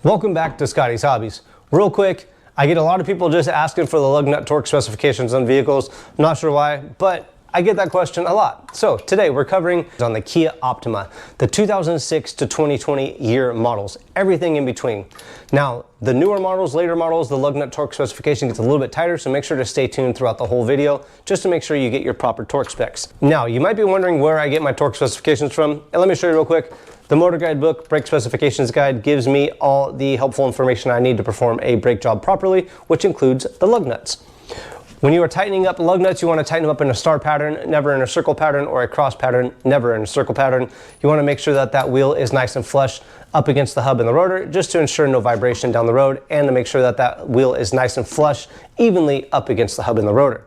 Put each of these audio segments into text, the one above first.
Welcome back to Scotty's Hobbies. Real quick, I get a lot of people just asking for the lug nut torque specifications on vehicles. I'm not sure why, but I get that question a lot. So today we're covering on the Kia Optima, the 2006 to 2020 year models, everything in between. Now, the newer models, later models, the lug nut torque specification gets a little bit tighter, so make sure to stay tuned throughout the whole video just to make sure you get your proper torque specs. Now, you might be wondering where I get my torque specifications from, and let me show you real quick. The Motor Guide book, Brake Specifications Guide, gives me all the helpful information I need to perform a brake job properly, which includes the lug nuts. When you are tightening up lug nuts, you want to tighten them up in a star pattern, never in a circle pattern, or a cross pattern, never in a circle pattern. You want to make sure that that wheel is nice and flush up against the hub and the rotor, just to ensure no vibration down the road, and to make sure that that wheel is nice and flush, evenly up against the hub and the rotor.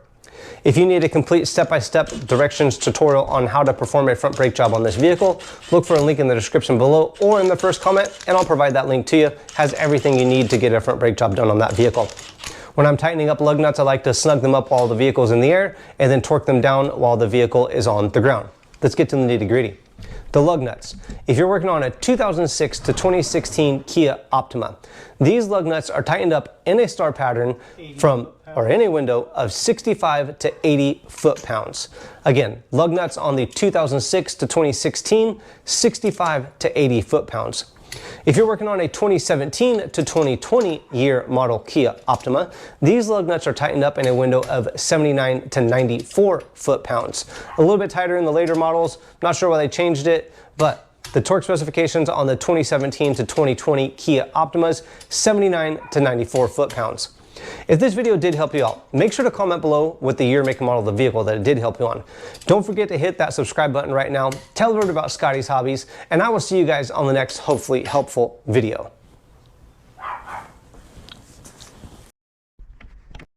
If you need a complete step-by-step directions tutorial on how to perform a front brake job on this vehicle, look for a link in the description below or in the first comment, and I'll provide that link to you. It has everything you need to get a front brake job done on that vehicle. When I'm tightening up lug nuts, I like to snug them up while the vehicle's in the air and then torque them down while the vehicle is on the ground. Let's get to the nitty-gritty. The lug nuts. If you're working on a 2006 to 2016 Kia Optima, these lug nuts are tightened up in a star pattern in a window of 65 to 80 foot-pounds. Again, lug nuts on the 2006 to 2016, 65 to 80 foot-pounds. If you're working on a 2017 to 2020 year model Kia Optima, these lug nuts are tightened up in a window of 79 to 94 foot-pounds. A little bit tighter in the later models. Not sure why they changed it, but the torque specifications on the 2017 to 2020 Kia Optimas, 79 to 94 foot-pounds. If this video did help you out, make sure to comment below with the year, make, and model of the vehicle that it did help you on. Don't forget to hit that subscribe button right now. Tell the world about Scotty's Hobbies, and I will see you guys on the next, hopefully helpful video.